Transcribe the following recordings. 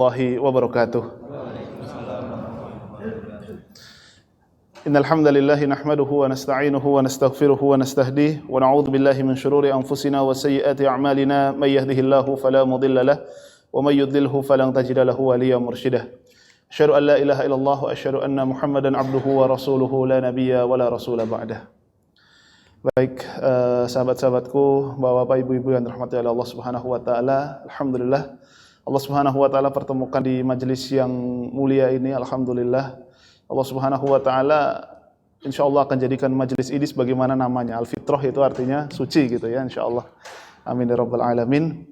warahmatullahi wabarakatuh. Innal hamdalillah nahmaduhu wa nasta'inuhu wa nastaghfiruhu wa nastahdihi wa na'udzu billahi min shururi anfusina wa sayyiati a'malina may yahdihillahu fala mudilla lahu wa may yudlilhu falan tajida lahu waliyyan mursyida. Asyhadu an la ilaha illallah wa asyhadu anna Muhammadan abduhu wa rasuluhu la nabiyya wa la rasula ba'dah. Baik, sahabat-sahabatku, Bapak-bapak, ibu-ibu yang dirahmati oleh Allah Subhanahu wa taala, alhamdulillah Allah Subhanahu wa taala pertemukan di majelis yang mulia ini. Alhamdulillah Allah Subhanahu wa taala insyaallah akan jadikan majelis ini sebagaimana namanya, Al-Fitrah, itu artinya suci gitu ya, insyaallah. Amin ya rabbal alamin.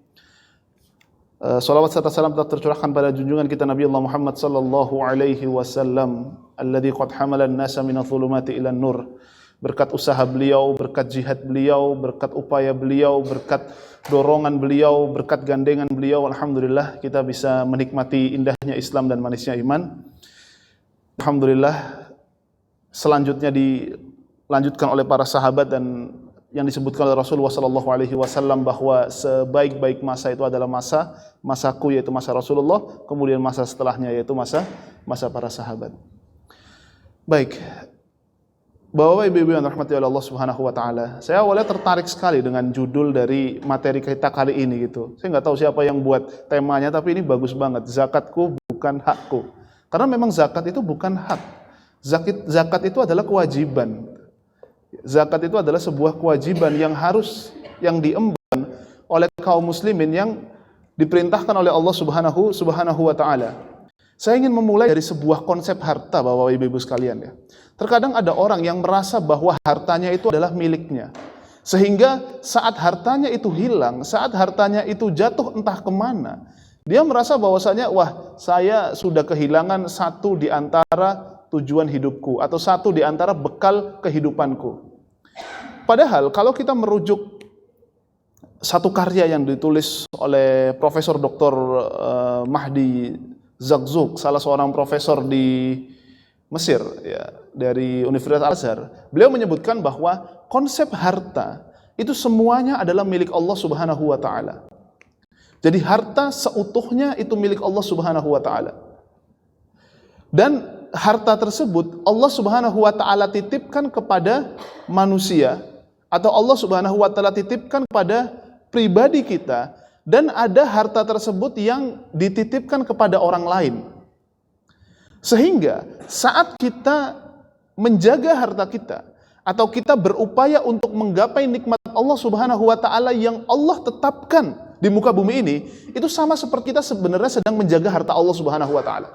Salawat serta salam telah tercurahkan pada junjungan kita Nabi Allah Muhammad sallallahu alaihi wasallam, alladzi qad hamala an-nasa minadh-dhulumati ila an-nur. Berkat usaha beliau, berkat jihad beliau, berkat upaya beliau, berkat dorongan beliau, berkat gandengan beliau, alhamdulillah kita bisa menikmati indahnya Islam dan manisnya iman. Alhamdulillah, selanjutnya dilanjutkan oleh para sahabat dan yang disebutkan oleh Rasulullah sallallahu alaihi wasallam bahwa sebaik-baik masa itu adalah masaku, yaitu masa Rasulullah, kemudian masa setelahnya yaitu masa para sahabat. Baik, Bapak ibu-ibu yang dirahmati oleh Allah Subhanahu wa taala, saya awalnya tertarik sekali dengan judul dari materi kita kali ini gitu. Saya nggak tahu siapa yang buat temanya, tapi ini bagus banget. Zakatku bukan hakku. Karena memang zakat itu bukan hak. Zakat itu adalah kewajiban. Zakat itu adalah sebuah kewajiban yang diemban oleh kaum muslimin yang diperintahkan oleh Allah Subhanahu wa taala. Saya ingin memulai dari sebuah konsep harta, Bapak Ibu sekalian ya. Terkadang ada orang yang merasa bahwa hartanya itu adalah miliknya. Sehingga saat hartanya itu hilang, saat hartanya itu jatuh entah kemana, dia merasa bahwasanya, wah, saya sudah kehilangan satu di antara tujuan hidupku, atau satu di antara bekal kehidupanku. Padahal kalau kita merujuk satu karya yang ditulis oleh Profesor Dr. Mahdi Zakzouk, salah seorang profesor di Mesir ya, dari Universitas Al-Azhar, beliau menyebutkan bahwa konsep harta itu semuanya adalah milik Allah Subhanahu wa taala. Jadi harta seutuhnya itu milik Allah Subhanahu wa taala. Dan harta tersebut Allah Subhanahu wa taala titipkan kepada manusia, atau Allah Subhanahu wa taala titipkan kepada pribadi kita, dan ada harta tersebut yang dititipkan kepada orang lain. Sehingga saat kita menjaga harta kita, atau kita berupaya untuk menggapai nikmat Allah Subhanahu wa taala yang Allah tetapkan di muka bumi ini, itu sama seperti kita sebenarnya sedang menjaga harta Allah Subhanahu wa taala.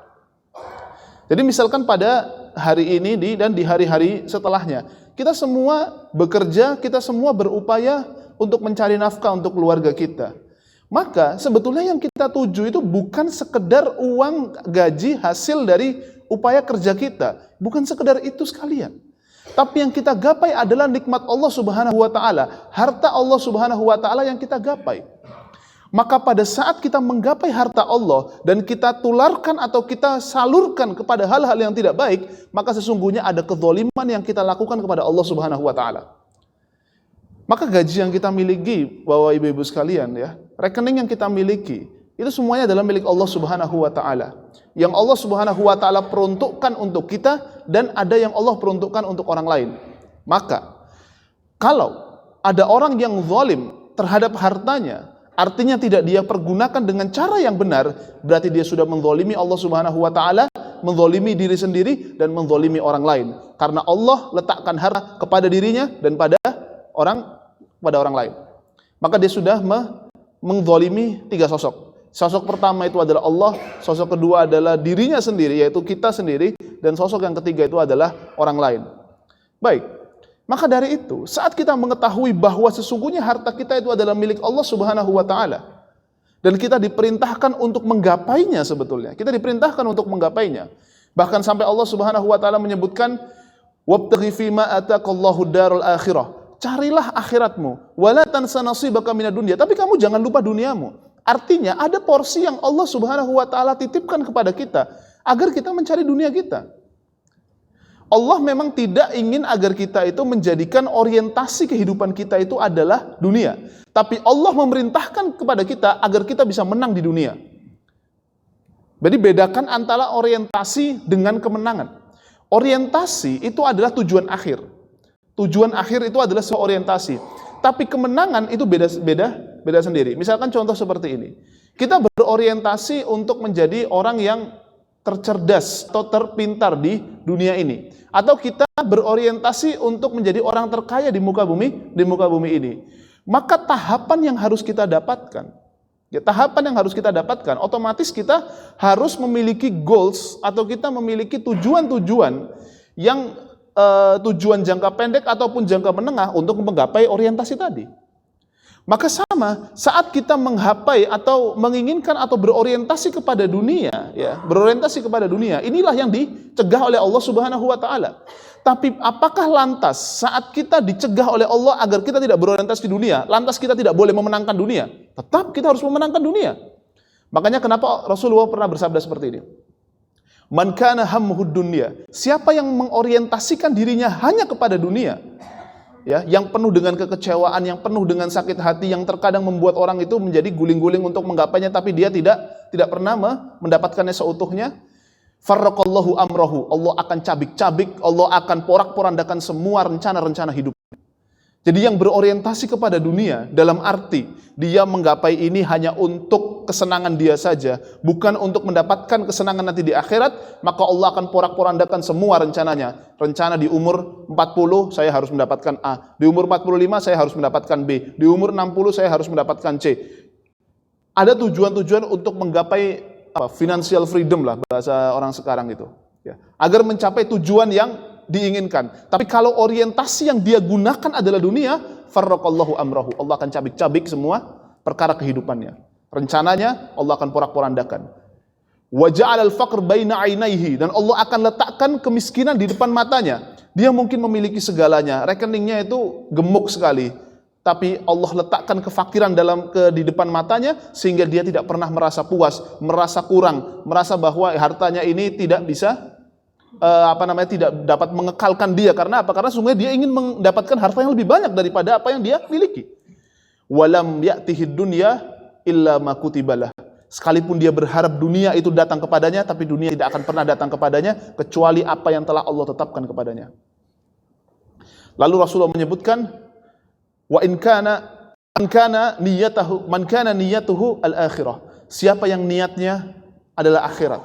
Jadi misalkan pada hari ini dan di hari-hari setelahnya, kita semua bekerja, kita semua berupaya untuk mencari nafkah untuk keluarga kita. Maka sebetulnya yang kita tuju itu bukan sekedar uang gaji hasil dari upaya kerja kita. Bukan sekedar itu sekalian. Tapi yang kita gapai adalah nikmat Allah Subhanahu wa taala, harta Allah Subhanahu wa taala yang kita gapai. Maka pada saat kita menggapai harta Allah dan kita tularkan atau kita salurkan kepada hal-hal yang tidak baik, maka sesungguhnya ada kezaliman yang kita lakukan kepada Allah Subhanahu wa taala. Maka gaji yang kita miliki, Bapak Ibu sekalian ya, rekening yang kita miliki, itu semuanya adalah milik Allah Subhanahu wa taala. Yang Allah Subhanahu wa taala peruntukkan untuk kita, dan ada yang Allah peruntukkan untuk orang lain. Maka kalau ada orang yang zalim terhadap hartanya, artinya tidak dia pergunakan dengan cara yang benar, berarti dia sudah menzalimi Allah Subhanahu wa taala, menzalimi diri sendiri dan menzalimi orang lain. Karena Allah letakkan harta kepada dirinya dan pada orang lain. Maka dia sudah menzalimi tiga sosok. Sosok pertama itu adalah Allah, sosok kedua adalah dirinya sendiri, yaitu kita sendiri, dan sosok yang ketiga itu adalah orang lain. Baik, maka dari itu, saat kita mengetahui bahwa sesungguhnya harta kita itu adalah milik Allah Subhanahu wa taala, dan kita diperintahkan untuk menggapainya sebetulnya. Kita diperintahkan untuk menggapainya. Bahkan sampai Allah Subhanahu wa taala menyebutkan, "Wabtaghi fima ataqallahu darul akhirah." Carilah akhiratmu, wala tansa nasibaka minad dunya. Tapi kamu jangan lupa duniamu. Artinya ada porsi yang Allah Subhanahu wa taala titipkan kepada kita agar kita mencari dunia kita. Allah memang tidak ingin agar kita itu menjadikan orientasi kehidupan kita itu adalah dunia. Tapi Allah memerintahkan kepada kita agar kita bisa menang di dunia. Jadi bedakan antara orientasi dengan kemenangan. Orientasi itu adalah tujuan akhir. Tujuan akhir itu adalah sebuah orientasi. Tapi kemenangan itu beda sendiri. Misalkan contoh seperti ini. Kita berorientasi untuk menjadi orang yang tercerdas atau terpintar di dunia ini. Atau kita berorientasi untuk menjadi orang terkaya di muka bumi ini. Maka tahapan yang harus kita dapatkan, otomatis kita harus memiliki goals atau kita memiliki tujuan-tujuan yang tujuan jangka pendek ataupun jangka menengah untuk menggapai orientasi tadi. Maka sama, saat kita menggapai atau menginginkan atau berorientasi kepada dunia, inilah yang dicegah oleh Allah Subhanahu wa taala. Tapi apakah lantas saat kita dicegah oleh Allah agar kita tidak berorientasi di dunia, lantas kita tidak boleh memenangkan dunia? Tetap kita harus memenangkan dunia. Makanya kenapa Rasulullah pernah bersabda seperti ini? Man kana hammuhud dunya. Siapa yang mengorientasikan dirinya hanya kepada dunia, yang penuh dengan kekecewaan, yang penuh dengan sakit hati, yang terkadang membuat orang itu menjadi guling-guling untuk menggapainya, tapi dia tidak pernah mendapatkannya seutuhnya. Farraqallahu amrahu, Allah akan cabik-cabik, Allah akan porak-porandakan semua rencana-rencana hidupnya. Jadi yang berorientasi kepada dunia dalam arti dia menggapai ini hanya untuk kesenangan dia saja, bukan untuk mendapatkan kesenangan nanti di akhirat, maka Allah akan porak-porandakan semua rencananya. Rencana di umur 40 saya harus mendapatkan A, di umur 45 saya harus mendapatkan B, di umur 60 saya harus mendapatkan C. Ada tujuan-tujuan untuk menggapai financial freedom lah bahasa orang sekarang itu, agar mencapai tujuan yang diinginkan. Tapi kalau orientasi yang dia gunakan adalah dunia, farraqallahu amrahu, Allah akan cabik-cabik semua perkara kehidupannya. Rencananya Allah akan porak-porandakan. Wa ja'alal faqr baina 'ainaihi, dan Allah akan letakkan kemiskinan di depan matanya. Dia mungkin memiliki segalanya, rekeningnya itu gemuk sekali, tapi Allah letakkan kefakiran di depan matanya sehingga dia tidak pernah merasa puas, merasa kurang, merasa bahwa hartanya ini tidak bisa tidak dapat mengekalkan dia. Karena apa? Karena sungguhnya dia ingin mendapatkan harta yang lebih banyak daripada apa yang dia miliki. Walam ya'tihid dunya illa ma kutibalah. Sekalipun dia berharap dunia itu datang kepadanya, tapi dunia tidak akan pernah datang kepadanya kecuali apa yang telah Allah tetapkan kepadanya. Lalu Rasulullah menyebutkan, wa in kana man kana niyatuhu al-akhirah. Siapa yang niatnya adalah akhirat,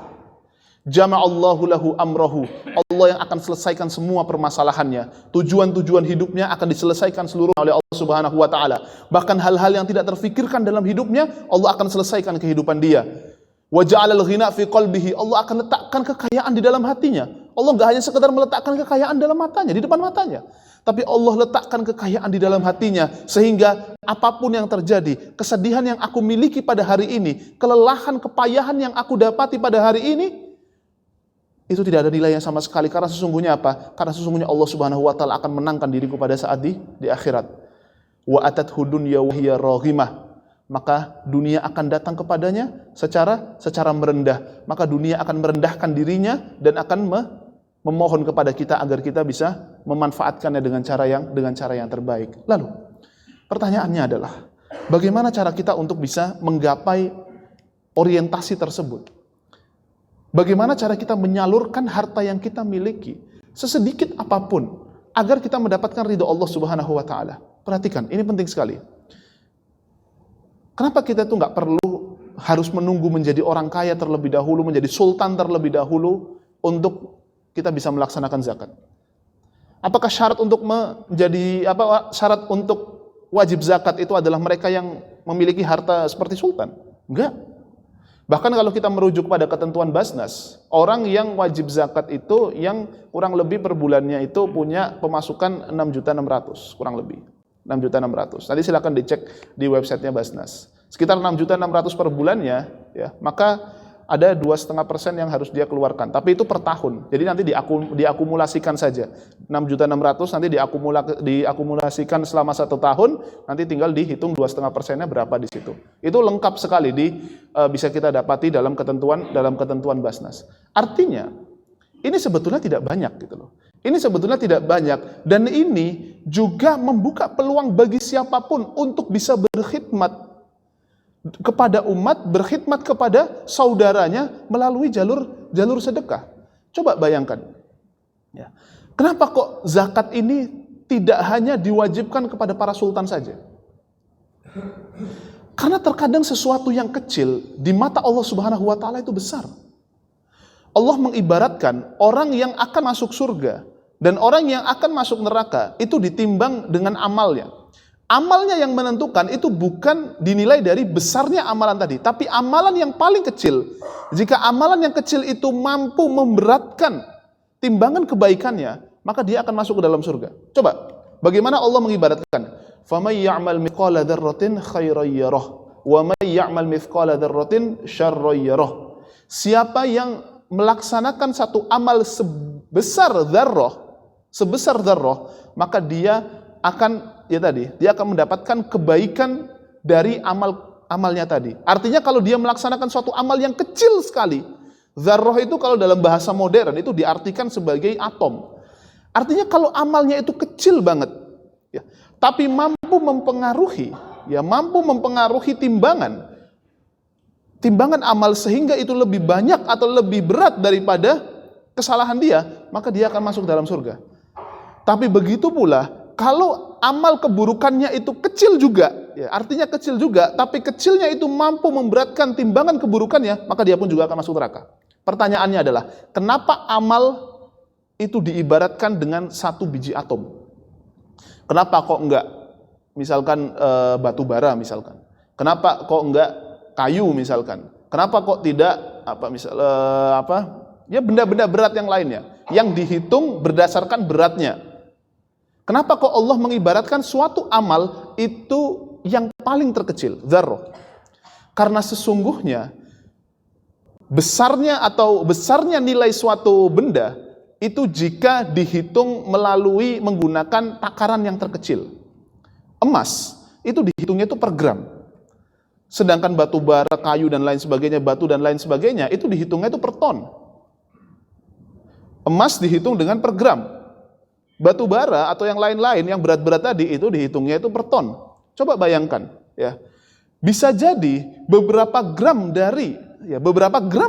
jama'allahu lahu amrahu, Allah yang akan selesaikan semua permasalahannya. Tujuan-tujuan hidupnya akan diselesaikan seluruh oleh Allah Subhanahu wa taala. Bahkan hal-hal yang tidak terfikirkan dalam hidupnya, Allah akan selesaikan kehidupan dia. Wa ja'alal ghina fi qalbihi, Allah akan letakkan kekayaan di dalam hatinya. Allah enggak hanya sekedar meletakkan kekayaan dalam matanya, di depan matanya, tapi Allah letakkan kekayaan di dalam hatinya sehingga apapun yang terjadi, kesedihan yang aku miliki pada hari ini, kelelahan, kepayahan yang aku dapati pada hari ini, itu tidak ada nilainya sama sekali. Karena sesungguhnya apa? Karena sesungguhnya Allah Subhanahu wa taala akan menangkan diriku pada saat di akhirat. Wa atathu dunya wa hiya raghimah. Maka dunia akan datang kepadanya secara merendah. Maka dunia akan merendahkan dirinya dan akan memohon kepada kita agar kita bisa memanfaatkannya dengan cara yang terbaik. Lalu, pertanyaannya adalah, bagaimana cara kita untuk bisa menggapai orientasi tersebut? Bagaimana cara kita menyalurkan harta yang kita miliki sesedikit apapun agar kita mendapatkan ridho Allah Subhanahu wa taala? Perhatikan, ini penting sekali. Kenapa kita tuh nggak perlu harus menunggu menjadi orang kaya terlebih dahulu, menjadi sultan terlebih dahulu untuk kita bisa melaksanakan zakat? Apakah syarat untuk syarat untuk wajib zakat itu adalah mereka yang memiliki harta seperti sultan? Enggak. Bahkan kalau kita merujuk pada ketentuan Basnas, orang yang wajib zakat itu yang kurang lebih per bulannya itu punya pemasukan 6.600.000 kurang lebih. 6.600.000. Nanti silakan dicek di websitenya Basnas. Sekitar 6.600.000 per bulannya, maka ada 2,5% yang harus dia keluarkan. Tapi itu per tahun. Jadi nanti diakumulasikan saja. 6.600.000 nanti diakumulasikan selama 1 tahun, nanti tinggal dihitung 2,5%-nya berapa di situ. Itu lengkap sekali bisa kita dapati dalam ketentuan Basnas. Artinya, ini sebetulnya tidak banyak gitu loh. Ini sebetulnya tidak banyak, dan ini juga membuka peluang bagi siapapun untuk bisa berkhidmat kepada umat, berkhidmat kepada saudaranya melalui jalur sedekah. Coba bayangkan. Ya. Kenapa kok zakat ini tidak hanya diwajibkan kepada para sultan saja? Karena terkadang sesuatu yang kecil di mata Allah Subhanahu wa taala itu besar. Allah mengibaratkan orang yang akan masuk surga dan orang yang akan masuk neraka itu ditimbang dengan amalnya. Amalnya yang menentukan itu bukan dinilai dari besarnya amalan tadi, tapi amalan yang paling kecil. Jika amalan yang kecil itu mampu memberatkan timbangan kebaikannya, maka dia akan masuk ke dalam surga. Coba, bagaimana Allah mengibaratkan? فَمَنْ يَعْمَلْ مِثْقَالَ ذَرَّةٍ خَيْرًا يَرَهُ وَمَنْ يَعْمَلْ مِثْقَالَ ذَرَّةٍ شَرًّا يَرَهُ. Siapa yang melaksanakan satu amal sebesar dzarrah, maka dia akan dia akan mendapatkan kebaikan dari amalnya tadi. Artinya kalau dia melaksanakan suatu amal yang kecil sekali, dzarrah itu kalau dalam bahasa modern itu diartikan sebagai atom. Artinya kalau amalnya itu kecil banget, ya, tapi mampu mempengaruhi timbangan amal sehingga itu lebih banyak atau lebih berat daripada kesalahan dia, maka dia akan masuk dalam surga. Tapi begitu pula kalau amal keburukannya itu kecil juga, ya, artinya kecil juga, tapi kecilnya itu mampu memberatkan timbangan keburukannya, maka dia pun juga akan masuk neraka. Pertanyaannya adalah, kenapa amal itu diibaratkan dengan satu biji atom? Kenapa kok enggak misalkan batu bara misalkan? Kenapa kok enggak kayu misalkan? Kenapa kok tidak benda-benda berat yang lainnya yang dihitung berdasarkan beratnya? Kenapa kok Allah mengibaratkan suatu amal itu yang paling terkecil, dzarrah? Karena sesungguhnya besarnya nilai suatu benda itu jika dihitung menggunakan takaran yang terkecil. Emas itu dihitungnya itu per gram. Sedangkan batu bara, kayu dan lain sebagainya, batu dan lain sebagainya itu dihitungnya itu per ton. Emas dihitung dengan per gram. Batu bara atau yang lain-lain yang berat-berat tadi itu dihitungnya itu per ton. Coba bayangkan, ya. Bisa jadi beberapa gram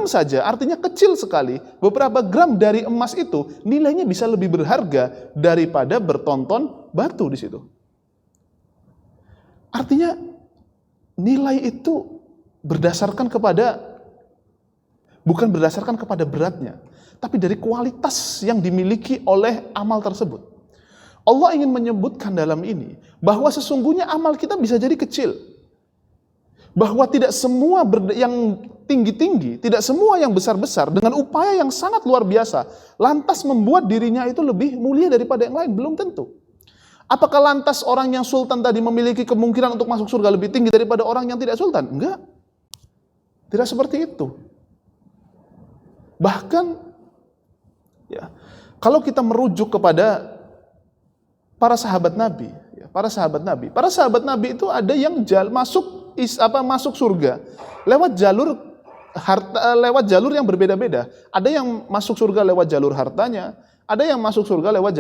saja, artinya kecil sekali, beberapa gram dari emas itu nilainya bisa lebih berharga daripada bertonton batu di situ. Artinya nilai itu bukan berdasarkan kepada beratnya, tapi dari kualitas yang dimiliki oleh amal tersebut. Allah ingin menyebutkan dalam ini bahwa sesungguhnya amal kita bisa jadi kecil. Bahwa tidak semua yang tinggi-tinggi, tidak semua yang besar-besar dengan upaya yang sangat luar biasa lantas membuat dirinya itu lebih mulia daripada yang lain, belum tentu. Apakah lantas orang yang sultan tadi memiliki kemungkinan untuk masuk surga lebih tinggi daripada orang yang tidak sultan? Enggak. Tidak seperti itu. Bahkan ya, kalau kita merujuk kepada para sahabat Nabi itu ada yang masuk surga lewat jalur yang berbeda-beda. Ada yang masuk surga lewat jalur hartanya, ada yang masuk surga lewat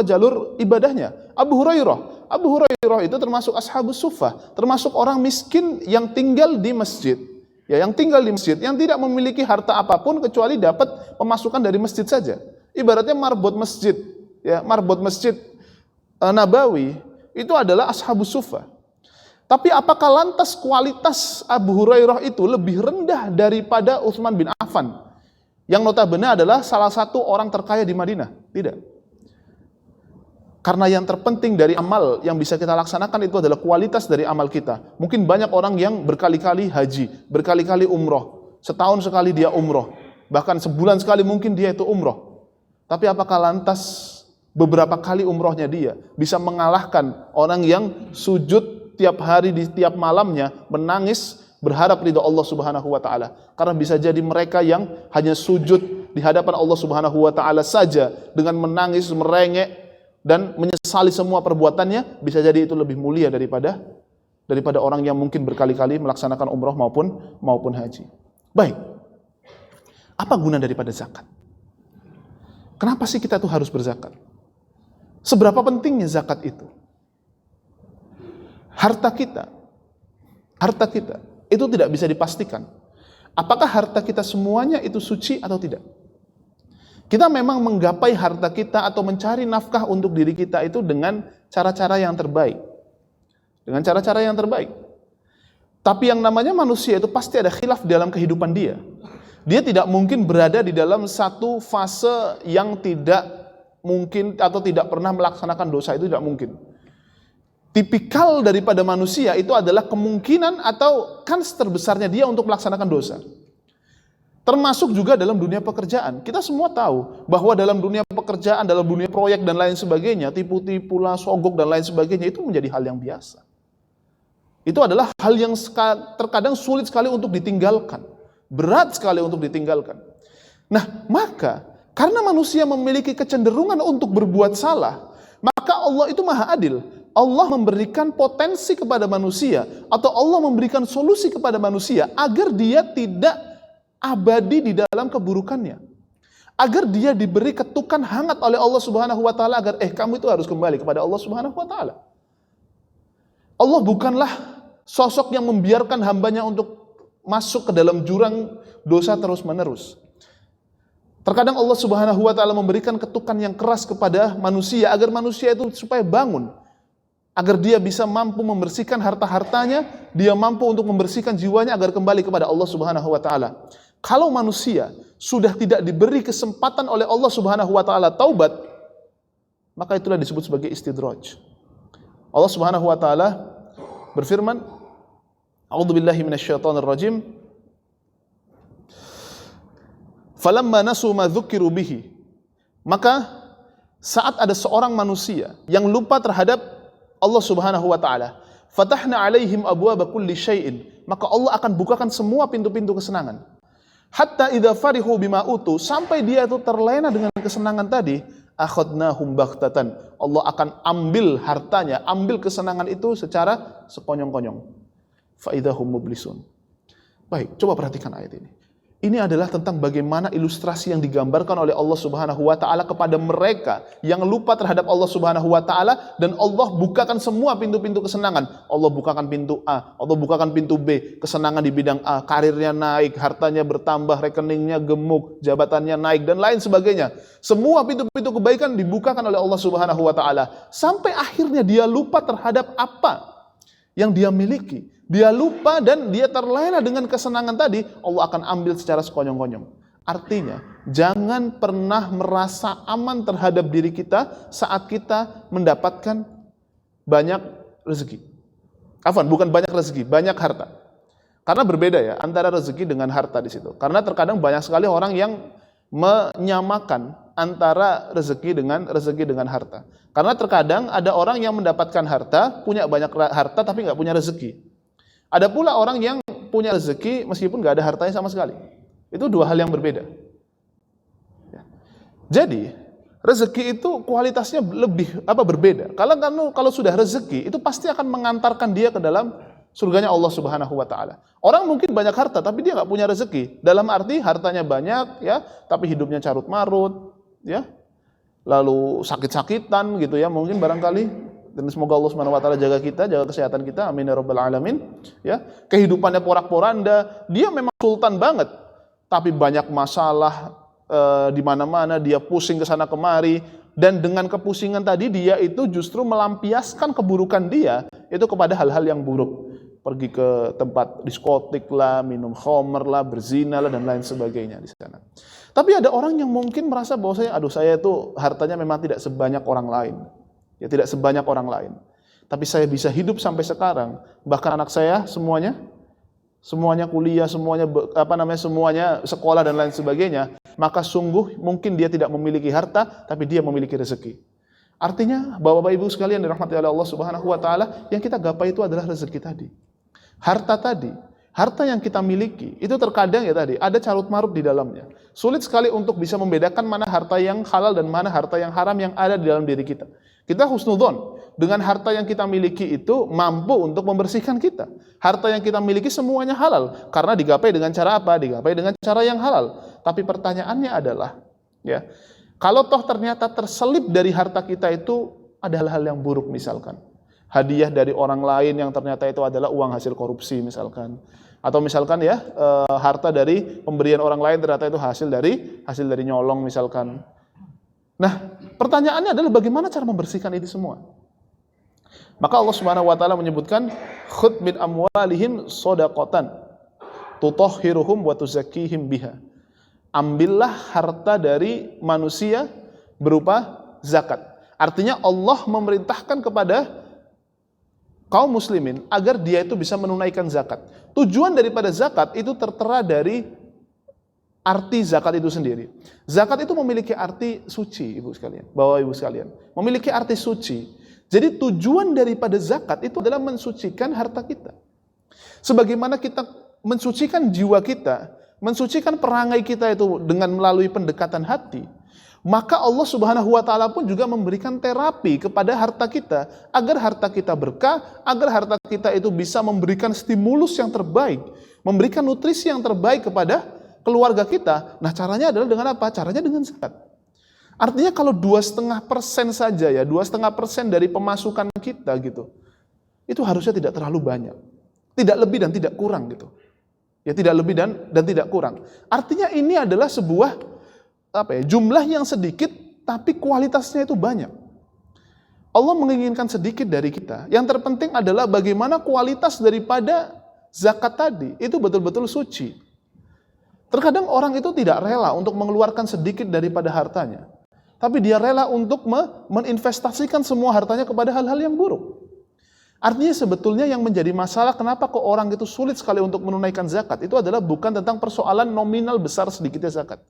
jalur ibadahnya. Abu Hurairah itu termasuk ashabus suffah, termasuk orang miskin yang tinggal di masjid. Ya, yang tidak memiliki harta apapun kecuali dapat pemasukan dari masjid saja. Ibaratnya marbot masjid Nabawi itu adalah ashabus suffah. Tapi apakah lantas kualitas Abu Hurairah itu lebih rendah daripada Utsman bin Affan, yang notabene adalah salah satu orang terkaya di Madinah? Tidak. Karena yang terpenting dari amal yang bisa kita laksanakan itu adalah kualitas dari amal kita. Mungkin banyak orang yang berkali-kali haji, berkali-kali umroh, setahun sekali dia umroh, bahkan sebulan sekali mungkin dia itu umroh. Tapi apakah lantas beberapa kali umrohnya dia bisa mengalahkan orang yang sujud tiap hari di tiap malamnya, menangis berharap ridha Allah Subhanahu wa taala? Karena bisa jadi mereka yang hanya sujud di hadapan Allah Subhanahu wa taala saja dengan menangis, merengek dan menyesali semua perbuatannya, bisa jadi itu lebih mulia daripada orang yang mungkin berkali-kali melaksanakan umroh maupun haji. Baik. Apa guna daripada zakat? Kenapa sih kita tuh harus berzakat? Seberapa pentingnya zakat itu? Harta kita, harta kita itu tidak bisa dipastikan. Apakah harta kita semuanya itu suci atau tidak? Kita memang menggapai harta kita atau mencari nafkah untuk diri kita itu dengan cara-cara yang terbaik. Dengan cara-cara yang terbaik. Tapi yang namanya manusia itu pasti ada khilaf dalam kehidupan dia. Dia tidak mungkin berada di dalam satu fase yang tidak mungkin atau tidak pernah melaksanakan dosa, itu tidak mungkin. Tipikal daripada manusia itu adalah kemungkinan atau kans terbesarnya dia untuk melaksanakan dosa. Termasuk juga dalam dunia pekerjaan. Kita semua tahu bahwa dalam dunia pekerjaan, dalam dunia proyek dan lain sebagainya, tipu-tipu lah, sogok dan lain sebagainya itu menjadi hal yang biasa. Itu adalah hal yang terkadang sulit sekali untuk ditinggalkan. Berat sekali untuk ditinggalkan. Nah, maka karena manusia memiliki kecenderungan untuk berbuat salah, maka Allah itu maha adil. Allah memberikan potensi kepada manusia atau Allah memberikan solusi kepada manusia agar dia tidak abadi di dalam keburukannya. Agar dia diberi ketukan hangat oleh Allah Subhanahu wa taala agar kamu itu harus kembali kepada Allah Subhanahu wa taala. Allah bukanlah sosok yang membiarkan hambanya untuk masuk ke dalam jurang dosa terus-menerus. Terkadang Allah Subhanahu wa taala memberikan ketukan yang keras kepada manusia agar manusia itu supaya bangun. Agar dia bisa mampu membersihkan harta-hartanya, dia mampu untuk membersihkan jiwanya agar kembali kepada Allah Subhanahu wa taala. Kalau manusia sudah tidak diberi kesempatan oleh Allah Subhanahu wa taala taubat, maka itulah disebut sebagai istidraj. Allah Subhanahu wa taala berfirman, A'udzubillahi minasyaitonir rajim. Falamma nasu ma dzukiru bihi. Maka saat ada seorang manusia yang lupa terhadap Allah Subhanahu wa taala, fatahna alaihim abwaaba kulli syai'in, maka Allah akan bukakan semua pintu-pintu kesenangan. Hatta idza farihu bima utu, sampai dia itu terlena dengan kesenangan tadi, akhadnahum baghtatan, Allah akan ambil hartanya, ambil kesenangan itu secara sekonyong-konyong. Fa idahum mublisun. Baik, coba perhatikan ayat ini. Ini adalah tentang bagaimana ilustrasi yang digambarkan oleh Allah Subhanahu wa taala kepada mereka yang lupa terhadap Allah Subhanahu wa taala, dan Allah bukakan semua pintu-pintu kesenangan. Allah bukakan pintu A, Allah bukakan pintu B, kesenangan di bidang A, karirnya naik, hartanya bertambah, rekeningnya gemuk, jabatannya naik dan lain sebagainya. Semua pintu-pintu kebaikan dibukakan oleh Allah Subhanahu wa taala sampai akhirnya dia lupa terhadap apa yang dia miliki. Dia lupa dan dia terlena dengan kesenangan tadi, Allah akan ambil secara sekonyong-konyong. Artinya, jangan pernah merasa aman terhadap diri kita saat kita mendapatkan banyak rezeki. Bukan banyak rezeki, banyak harta. Karena berbeda ya antara rezeki dengan harta di situ. Karena terkadang banyak sekali orang yang menyamakan antara rezeki dengan harta. Karena terkadang ada orang yang mendapatkan harta, punya banyak harta tapi nggak punya rezeki. Ada pula orang yang punya rezeki meskipun nggak ada hartanya sama sekali. Itu dua hal yang berbeda. Jadi rezeki itu kualitasnya berbeda. Kalau sudah rezeki itu pasti akan mengantarkan dia ke dalam surganya Allah Subhanahu wa taala. Orang mungkin banyak harta tapi dia nggak punya rezeki. Dalam arti hartanya banyak ya, tapi hidupnya carut marut ya. Lalu sakit-sakitan gitu ya, mungkin barangkali. Dan semoga Allah Subhanahu wa taala jaga kita, jaga kesehatan kita, amin ya rabbal alamin. Ya, kehidupannya porak-poranda, dia memang sultan banget, tapi banyak masalah di mana-mana, dia pusing ke sana kemari, dan dengan kepusingan tadi dia itu justru melampiaskan keburukan dia itu kepada hal-hal yang buruk. Pergi ke tempat diskotik lah, minum khamr lah, berzina lah dan lain sebagainya di sana. Tapi ada orang yang mungkin merasa bahwa saya itu hartanya memang tidak sebanyak orang lain. Ya, tidak sebanyak orang lain. Tapi saya bisa hidup sampai sekarang. Bahkan anak saya semuanya kuliah, semuanya sekolah dan lain sebagainya. Maka sungguh mungkin dia tidak memiliki harta, tapi dia memiliki rezeki. Artinya, Bapak Ibu sekalian dirahmati oleh Allah Subhanahu wa taala, yang kita gapai itu adalah rezeki tadi. Harta tadi, harta yang kita miliki, itu terkadang ya tadi, ada carut marut di dalamnya. Sulit sekali untuk bisa membedakan mana harta yang halal dan mana harta yang haram yang ada di dalam diri kita. Kita husnudzon dengan harta yang kita miliki itu mampu untuk membersihkan kita. Harta yang kita miliki semuanya halal karena digapai dengan cara apa? Digapai dengan cara yang halal. Tapi pertanyaannya adalah, ya, kalau toh ternyata terselip dari harta kita itu ada hal-hal yang buruk misalkan. hadiah dari orang lain yang ternyata itu adalah uang hasil korupsi misalkan. Atau misalkan ya harta dari pemberian orang lain ternyata itu hasil dari nyolong misalkan. Nah, pertanyaannya adalah bagaimana cara membersihkan ini semua? Maka Allah Subhanahu wa taala menyebutkan khudh min amwalihim shadaqatan tutahhiruhum wa tuzakkihim biha. Ambillah harta dari manusia berupa zakat. Artinya Allah memerintahkan kepada kaum muslimin agar dia itu bisa menunaikan zakat. Tujuan daripada zakat itu tertera dari arti zakat itu sendiri. Zakat itu memiliki arti suci, Ibu sekalian, Bapak Ibu sekalian. Memiliki arti suci. Jadi tujuan daripada zakat itu adalah mensucikan harta kita. Sebagaimana kita mensucikan jiwa kita, mensucikan perangai kita itu dengan melalui pendekatan hati, maka Allah Subhanahu wa taala pun juga memberikan terapi kepada harta kita agar harta kita berkah, agar harta kita itu bisa memberikan stimulus yang terbaik, memberikan nutrisi yang terbaik kepada keluarga kita. Nah, caranya adalah dengan apa? Caranya dengan zakat. Artinya kalau 2,5% saja ya, 2,5% dari pemasukan kita gitu, itu harusnya tidak terlalu banyak. Tidak lebih dan tidak kurang gitu. Ya, tidak lebih dan tidak kurang. Artinya ini adalah sebuah jumlah yang sedikit tapi kualitasnya itu banyak. Allah menginginkan sedikit dari kita. Yang terpenting adalah bagaimana kualitas daripada zakat tadi itu betul-betul suci. Terkadang orang itu tidak rela untuk mengeluarkan sedikit daripada hartanya, tapi dia rela untuk meninvestasikan semua hartanya kepada hal-hal yang buruk. Artinya sebetulnya yang menjadi masalah kenapa kok orang itu sulit sekali untuk menunaikan zakat, itu adalah bukan tentang persoalan nominal besar sedikitnya zakat.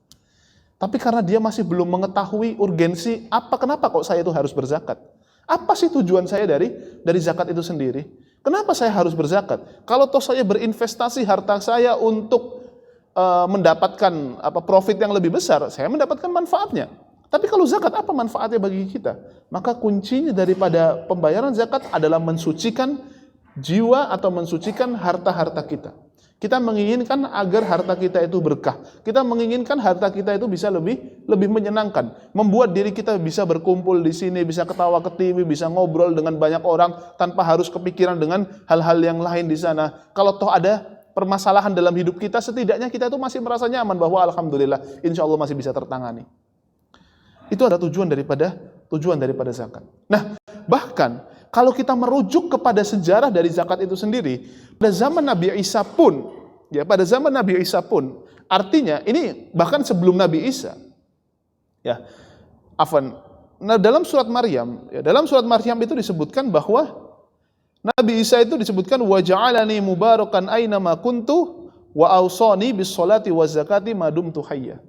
Tapi karena dia masih belum mengetahui urgensi, kenapa kok saya itu harus berzakat? Apa sih tujuan saya dari zakat itu sendiri? Kenapa saya harus berzakat? Kalau toh saya berinvestasi harta saya untuk mendapatkan profit yang lebih besar, saya mendapatkan manfaatnya. Tapi kalau zakat apa manfaatnya bagi kita? Maka kuncinya daripada pembayaran zakat adalah mensucikan jiwa atau mensucikan harta-harta kita. Kita menginginkan agar harta kita itu berkah. Kita menginginkan harta kita itu bisa lebih menyenangkan, membuat diri kita bisa berkumpul di sini, bisa ketawa ketiwi, bisa ngobrol dengan banyak orang tanpa harus kepikiran dengan hal-hal yang lain di sana. Kalau toh ada permasalahan dalam hidup kita, setidaknya kita itu masih merasa nyaman bahwa alhamdulillah, insya Allah masih bisa tertangani. Itu adalah tujuan daripada zakat. Nah, bahkan kalau kita merujuk kepada sejarah dari zakat itu sendiri, pada zaman Nabi Isa pun, artinya ini bahkan sebelum Nabi Isa, ya, nah, dalam surat Maryam itu disebutkan bahwa Nabi Isa itu disebutkan wa ja'alani mubarakan aina ma kuntu wa awsani bis sholati waz zakati ma dumtu hayya.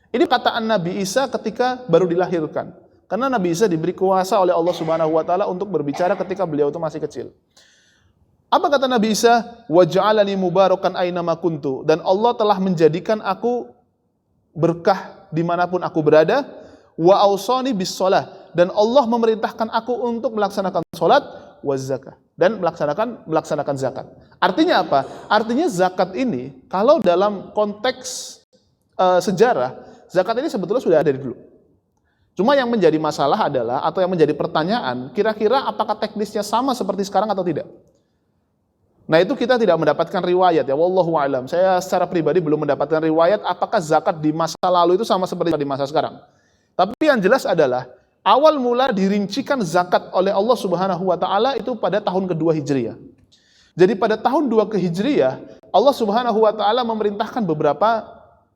Ini kataan Nabi Isa ketika baru dilahirkan. Karena Nabi Isa diberi kuasa oleh Allah Subhanahu wa taala untuk berbicara ketika beliau itu masih kecil. Apa kata Nabi Isa? Wa ja'alani mubarakan aina ma kuntu, dan Allah telah menjadikan aku berkah dimanapun aku berada. Wa awsani bis shalah, dan Allah memerintahkan aku untuk melaksanakan salat, waz zakah, dan melaksanakan zakat. Artinya apa? Artinya zakat ini kalau dalam konteks sejarah, zakat ini sebetulnya sudah ada dari dulu. Cuma yang menjadi masalah adalah, atau yang menjadi pertanyaan, kira-kira apakah teknisnya sama seperti sekarang atau tidak? Nah, itu kita tidak mendapatkan riwayat ya, wallahu a'lam. Saya secara pribadi belum mendapatkan riwayat apakah zakat di masa lalu itu sama seperti di masa sekarang. Tapi yang jelas adalah awal mula dirincikan zakat oleh Allah Subhanahu wa taala itu pada tahun kedua Hijriah. Jadi pada tahun 2 Hijriah, Allah Subhanahu wa taala memerintahkan beberapa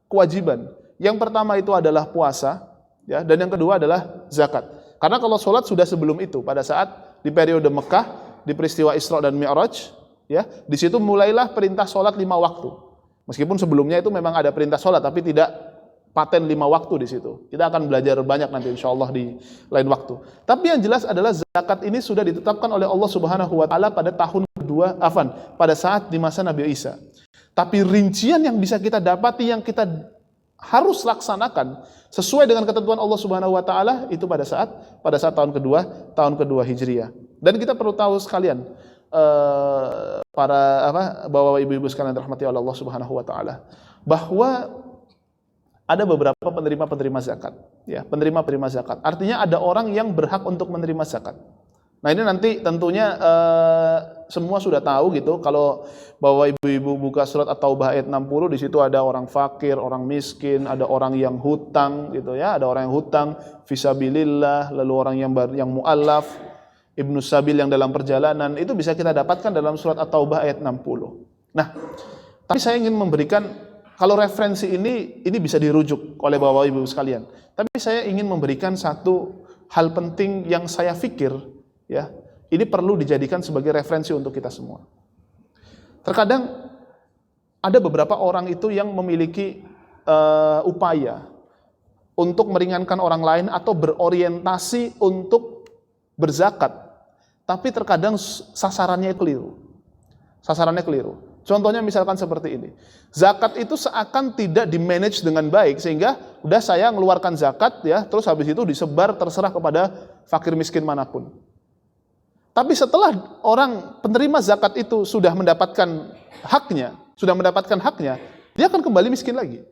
kewajiban. Yang pertama itu adalah puasa, ya, dan yang kedua adalah zakat. Karena kalau sholat sudah sebelum itu, pada saat di periode Mekah, di peristiwa Isra dan Mi'raj, ya, di situ mulailah perintah sholat 5 waktu. Meskipun sebelumnya itu memang ada perintah sholat, tapi tidak paten 5 waktu di situ. Kita akan belajar banyak nanti insya Allah di lain waktu. Tapi yang jelas adalah zakat ini sudah ditetapkan oleh Allah Subhanahu wa taala pada tahun kedua, pada saat di masa Nabi Isa. Tapi rincian yang bisa kita dapati, yang kita harus laksanakan sesuai dengan ketentuan Allah Subhanahu wa taala itu pada saat tahun kedua Hijriah. Dan kita perlu tahu sekalian, Bapak ibu-ibu sekalian dirahmati oleh Allah Subhanahu wa taala, bahwa ada beberapa penerima zakat, ya, penerima zakat. Artinya ada orang yang berhak untuk menerima zakat. Nah ini nanti tentunya semua sudah tahu gitu. Kalau bahwa ibu-ibu buka surat At-Taubah ayat 60, di situ ada orang fakir, orang miskin, ada orang yang hutang gitu ya, ada orang yang hutang fisabilillah, lalu orang yang mu'allaf, ibnu sabil yang dalam perjalanan, itu bisa kita dapatkan dalam surat At-Taubah ayat 60. Nah, tapi saya ingin memberikan, kalau referensi ini bisa dirujuk oleh Bapak Ibu sekalian. Tapi saya ingin memberikan satu hal penting yang saya pikir ya, ini perlu dijadikan sebagai referensi untuk kita semua. Terkadang ada beberapa orang itu yang memiliki upaya untuk meringankan orang lain atau berorientasi untuk berzakat, tapi terkadang sasarannya keliru. Contohnya misalkan seperti ini. Zakat itu seakan tidak di-manage dengan baik, sehingga udah saya ngeluarkan zakat ya, terus habis itu disebar terserah kepada fakir miskin manapun. Tapi setelah orang penerima zakat itu sudah mendapatkan haknya, dia akan kembali miskin lagi.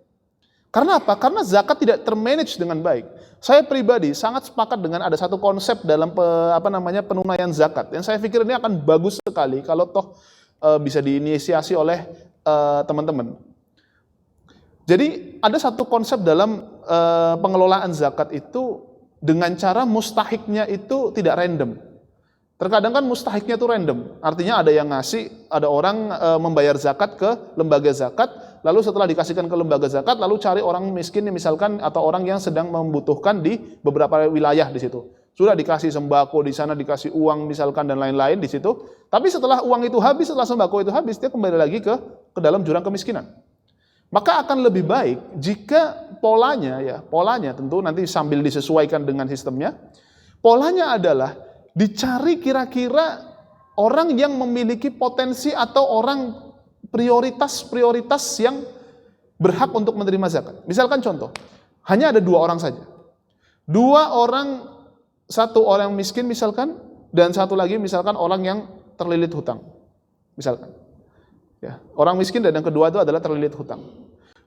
Karena apa? Karena zakat tidak termanage dengan baik. Saya pribadi sangat sepakat dengan ada satu konsep dalam penunaian zakat yang saya pikir ini akan bagus sekali kalau toh bisa diinisiasi oleh teman-teman. Jadi ada satu konsep dalam pengelolaan zakat itu dengan cara mustahiknya itu tidak random. Terkadang kan mustahiknya itu random, artinya ada yang ngasih, ada orang membayar zakat ke lembaga zakat, lalu setelah dikasihkan ke lembaga zakat, lalu cari orang miskin misalkan atau orang yang sedang membutuhkan di beberapa wilayah di situ. Sudah dikasih sembako di sana, dikasih uang misalkan dan lain-lain di situ. Tapi setelah uang itu habis, setelah sembako itu habis, dia kembali lagi ke dalam jurang kemiskinan. Maka akan lebih baik jika polanya tentu nanti sambil disesuaikan dengan sistemnya. Polanya adalah dicari kira-kira orang yang memiliki potensi atau orang prioritas yang berhak untuk menerima zakat. Misalkan contoh, hanya ada 2 orang saja. 2 orang, satu orang miskin misalkan, dan satu lagi misalkan orang yang terlilit hutang. Misalkan. Ya, orang miskin dan yang kedua itu adalah terlilit hutang.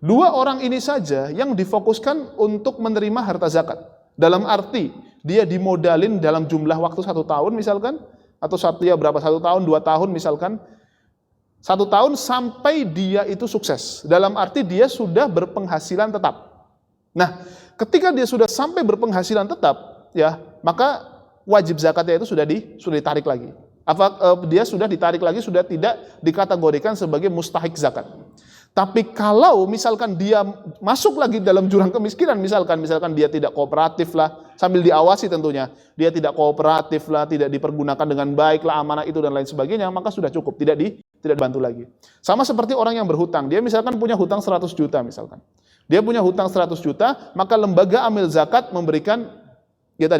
2 orang ini saja yang difokuskan untuk menerima harta zakat. Dalam arti dia dimodalin dalam jumlah waktu 1 tahun misalkan, atau 1 tahun, 2 tahun misalkan, 1 tahun sampai dia itu sukses. Dalam arti dia sudah berpenghasilan tetap. Nah, ketika dia sudah sampai berpenghasilan tetap, ya maka wajib zakatnya itu sudah ditarik lagi. Dia sudah ditarik lagi, sudah tidak dikategorikan sebagai mustahik zakat. Tapi kalau misalkan dia masuk lagi dalam jurang kemiskinan, misalkan dia tidak kooperatif lah, sambil diawasi tentunya, dia tidak kooperatif lah, tidak dipergunakan dengan baik lah amanah itu dan lain sebagainya, maka sudah cukup, tidak dibantu lagi. Sama seperti orang yang berhutang, dia misalkan punya hutang 100 juta misalkan. Dia punya hutang 100 juta, maka lembaga amil zakat memberikan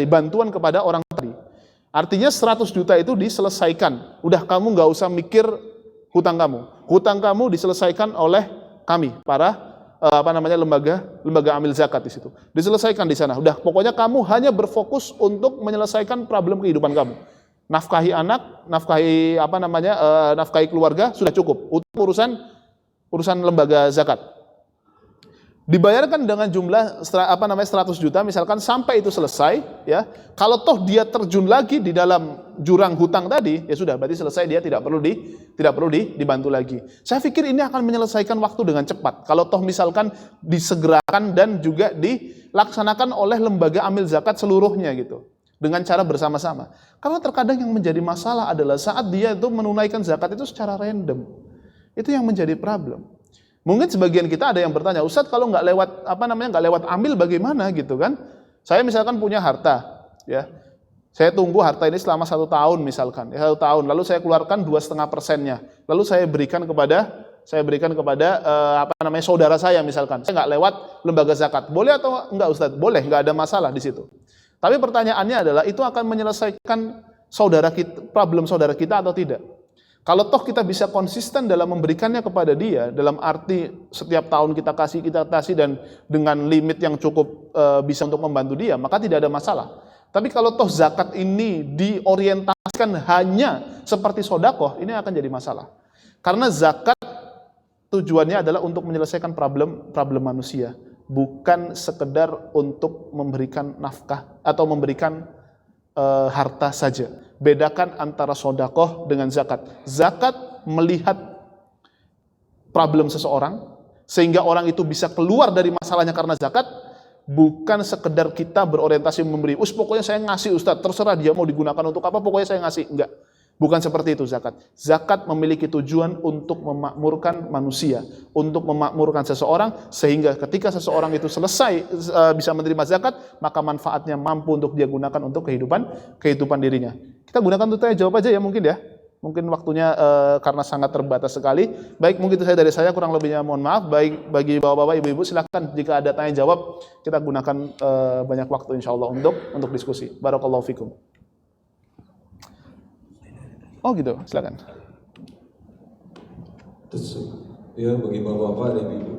bantuan kepada orang tadi. Artinya 100 juta itu diselesaikan. Udah kamu nggak usah mikir hutang kamu. Hutang kamu diselesaikan oleh kami, para lembaga amil zakat di situ. Diselesaikan di sana. Udah pokoknya kamu hanya berfokus untuk menyelesaikan problem kehidupan kamu. Nafkahi anak, nafkahi keluarga sudah cukup. Untuk urusan lembaga zakat. Dibayarkan dengan jumlah 100 juta misalkan sampai itu selesai ya. Kalau toh dia terjun lagi di dalam jurang hutang tadi, ya sudah berarti selesai, dia tidak perlu dibantu lagi. Saya pikir ini akan menyelesaikan waktu dengan cepat. Kalau toh misalkan disegerakan dan juga dilaksanakan oleh lembaga amil zakat seluruhnya gitu. Dengan cara bersama-sama. Karena terkadang yang menjadi masalah adalah saat dia itu menunaikan zakat itu secara random. Itu yang menjadi problem. Mungkin sebagian kita ada yang bertanya, Ustadz kalau nggak lewat amil bagaimana gitu kan? Saya misalkan punya harta, ya, saya tunggu harta ini selama 1 tahun misalkan, 1 tahun, lalu saya keluarkan 2,5%-nya, lalu saya berikan kepada saudara saya misalkan, saya nggak lewat lembaga zakat, boleh atau enggak Ustadz? Boleh, nggak ada masalah di situ. Tapi pertanyaannya adalah itu akan menyelesaikan problem saudara kita atau tidak? Kalau toh kita bisa konsisten dalam memberikannya kepada dia, dalam arti setiap tahun kita kasih dan dengan limit yang cukup bisa untuk membantu dia, maka tidak ada masalah. Tapi kalau toh zakat ini diorientasikan hanya seperti sedekah, ini akan jadi masalah. Karena zakat tujuannya adalah untuk menyelesaikan problem manusia, bukan sekedar untuk memberikan nafkah atau memberikan harta saja. Bedakan antara sodakoh dengan zakat. Zakat melihat problem seseorang, sehingga orang itu bisa keluar dari masalahnya karena zakat, bukan sekedar kita berorientasi memberi. Pokoknya saya ngasih Ustadz, terserah dia mau digunakan untuk apa, pokoknya saya ngasih. Enggak. Bukan seperti itu zakat. Zakat memiliki tujuan untuk memakmurkan manusia, untuk memakmurkan seseorang, sehingga ketika seseorang itu selesai bisa menerima zakat, maka manfaatnya mampu untuk dia gunakan untuk kehidupan dirinya. Kita gunakan untuk tanya jawab aja ya mungkin ya. Mungkin waktunya karena sangat terbatas sekali. Baik, mungkin itu dari saya, kurang lebihnya mohon maaf. Baik, bagi bapak-bapak, ibu-ibu silakan jika ada tanya jawab, kita gunakan banyak waktu insyaallah untuk diskusi. Barakallahu fikum. Oh gitu, silakan. Ya, bagi bapak-bapak dan ibu.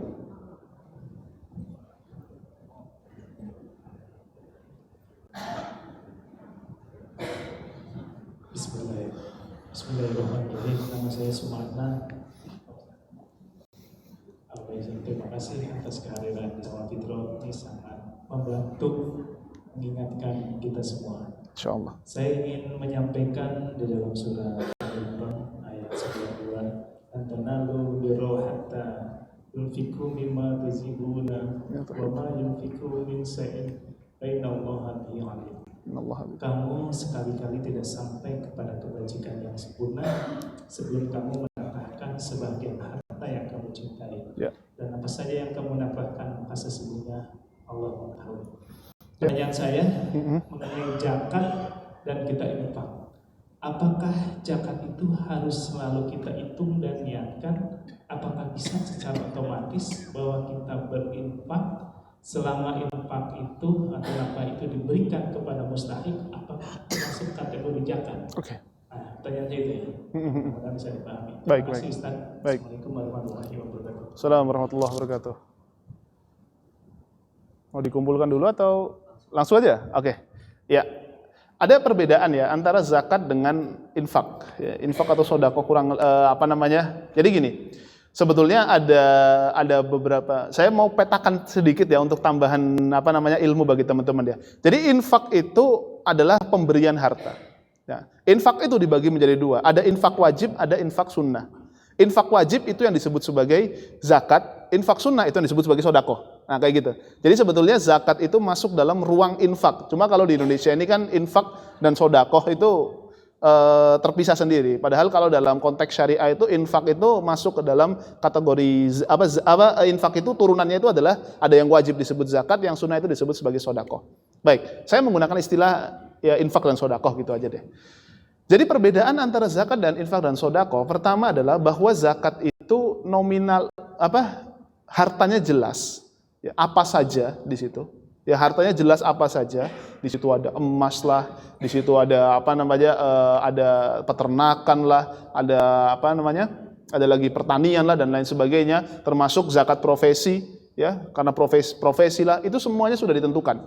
Bismillahirrahmanirrahim. Nama saya Sumarna. Terima kasih atas kehadiran Zawal Fitro. Ini sangat membantu mengingatkan kita semua. Insyaallah. Saya ingin menyampaikan di dalam surah Al-Imran ayat 92, "Antanalu birra hatta yunfiqu mimma tuzibuna wa ma yunfiqu min shay'in fa innallaha bihi alim." Kamu sekali-kali tidak sampai kepada kebajikan yang sempurna sebelum kamu menambahkan sebagian harta yang kamu cintai. Dan apa saja yang kamu nafkahkan, maka sesungguhnya Allah mengetahui. Pertanyaan saya mengenai zakat dan kita infak. Apakah zakat itu harus selalu kita hitung dan niatkan? Apakah bisa secara otomatis bahwa kita berinfak selama infak itu atau nafkah itu diberikan kepada mustahik? Apakah masuk kategori zakat? Oke. Nah, pertanyaan saya itu ya. Mudah-mudahan bisa dipahami. Baik. Terima kasih Ustaz. Baik. Assalamualaikum warahmatullahi wabarakatuh. Assalamualaikum warahmatullahi wabarakatuh. Mau dikumpulkan dulu atau langsung aja? Oke. Ya. Ada perbedaan ya antara zakat dengan infak. Ya, infak atau sedekah kurang Jadi gini. Sebetulnya ada beberapa, saya mau petakan sedikit ya untuk tambahan ilmu bagi teman-teman ya. Jadi infak itu adalah pemberian harta. Ya, infak itu dibagi menjadi dua. Ada infak wajib, ada infak sunnah. Infak wajib itu yang disebut sebagai zakat, infak sunnah itu yang disebut sebagai sedekah. Nah, kayak gitu. Jadi sebetulnya zakat itu masuk dalam ruang infak. Cuma kalau di Indonesia ini kan infak dan sedekah itu terpisah sendiri. Padahal kalau dalam konteks syariah itu infak itu masuk ke dalam kategori infak itu turunannya itu adalah ada yang wajib disebut zakat, yang sunnah itu disebut sebagai sedekah. Baik, saya menggunakan istilah ya infak dan sedekah gitu aja deh. Jadi perbedaan antara zakat dan infak dan sedekah pertama adalah bahwa zakat itu nominal hartanya jelas. Ya, apa saja di situ. Ya, hartanya jelas apa saja. Di situ ada emas lah, di situ ada ada peternakan lah, ada lagi pertanian lah dan lain sebagainya, termasuk zakat profesi, ya, karena profesi lah, itu semuanya sudah ditentukan.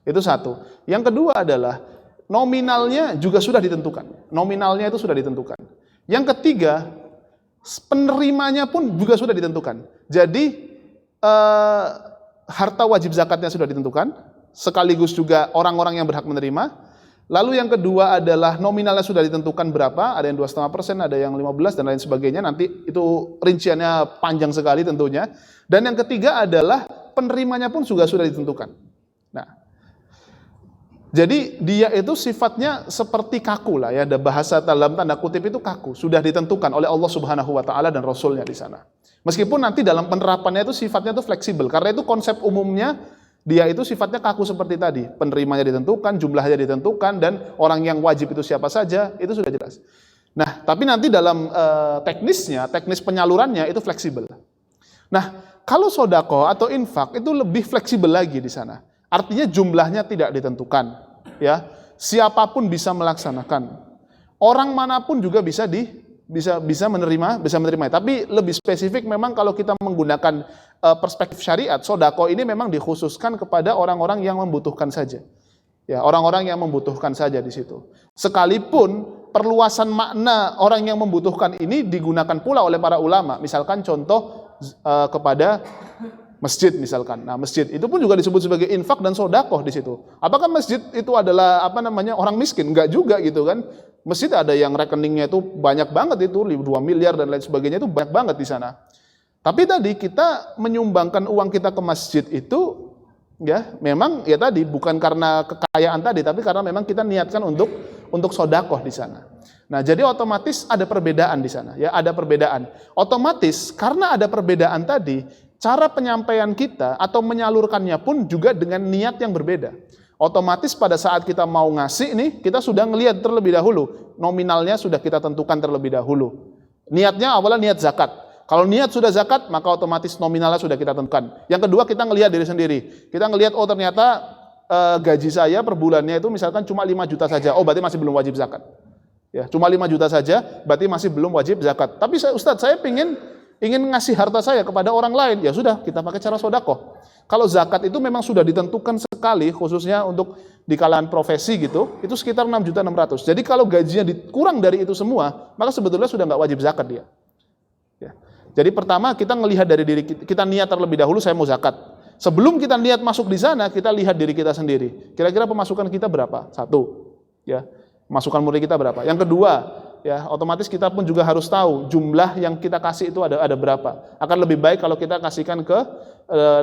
Itu satu. Yang kedua adalah nominalnya juga sudah ditentukan. Nominalnya itu sudah ditentukan. Yang ketiga, penerimanya pun juga sudah ditentukan. Jadi harta wajib zakatnya sudah ditentukan, sekaligus juga orang-orang yang berhak menerima. Lalu yang kedua adalah nominalnya sudah ditentukan berapa, ada yang 2,5%, ada yang 15% dan lain sebagainya. Nanti itu rinciannya panjang sekali tentunya. Dan yang ketiga adalah penerimanya pun juga sudah ditentukan. Nah, jadi dia itu sifatnya seperti kaku lah ya, ada bahasa dalam tanda kutip itu kaku, sudah ditentukan oleh Allah Subhanahu wa taala dan Rasulnya di sana. Meskipun nanti dalam penerapannya itu sifatnya itu fleksibel, karena itu konsep umumnya dia itu sifatnya kaku seperti tadi, penerimanya ditentukan, jumlahnya ditentukan, dan orang yang wajib itu siapa saja, itu sudah jelas. Nah, tapi nanti dalam teknis penyalurannya itu fleksibel. Nah, kalau sedekah atau infak itu lebih fleksibel lagi di sana. Artinya jumlahnya tidak ditentukan, ya. Siapapun bisa melaksanakan. Orang manapun juga bisa menerima. Tapi lebih spesifik memang kalau kita menggunakan perspektif syariat, sedekah ini memang dikhususkan kepada orang-orang yang membutuhkan saja. Ya, orang-orang yang membutuhkan saja di situ. Sekalipun perluasan makna orang yang membutuhkan ini digunakan pula oleh para ulama. Misalkan contoh kepada masjid misalkan. Nah, masjid itu pun juga disebut sebagai infak dan sodakoh di situ. Apakah masjid itu adalah orang miskin? Enggak juga gitu kan. Masjid ada yang rekeningnya itu banyak banget itu 2 miliar dan lain sebagainya, itu banyak banget di sana. Tapi tadi kita menyumbangkan uang kita ke masjid itu ya memang ya tadi bukan karena kekayaan tadi, tapi karena memang kita niatkan untuk sodakoh di sana. Nah, jadi otomatis ada perbedaan di sana, ya ada perbedaan. Otomatis karena ada perbedaan tadi, cara penyampaian kita atau menyalurkannya pun juga dengan niat yang berbeda. Otomatis pada saat kita mau ngasih nih, kita sudah ngelihat terlebih dahulu, nominalnya sudah kita tentukan terlebih dahulu. Niatnya awalnya niat zakat. Kalau niat sudah zakat, maka otomatis nominalnya sudah kita tentukan. Yang kedua, kita ngelihat diri sendiri. Kita ngelihat, oh ternyata gaji saya per bulannya itu misalkan cuma 5 juta saja. Oh, berarti masih belum wajib zakat. Ya, cuma 5 juta saja, berarti masih belum wajib zakat. Tapi Ustadz, saya ingin ngasih harta saya kepada orang lain. Ya sudah, kita pakai cara sodakoh. Kalau zakat itu memang sudah ditentukan sekali, khususnya untuk di kalangan profesi gitu, itu sekitar 6.600.000. Jadi kalau gajinya dikurang dari itu semua, maka sebetulnya sudah nggak wajib zakat dia. Ya. Jadi pertama kita ngelihat dari diri kita niat terlebih dahulu, saya mau zakat. Sebelum kita niat masuk di sana, kita lihat diri kita sendiri. Kira-kira pemasukan kita berapa? 1. Ya. Masukan murid kita berapa? Yang kedua, ya otomatis kita pun juga harus tahu jumlah yang kita kasih itu ada berapa. Akan lebih baik kalau kita kasihkan ke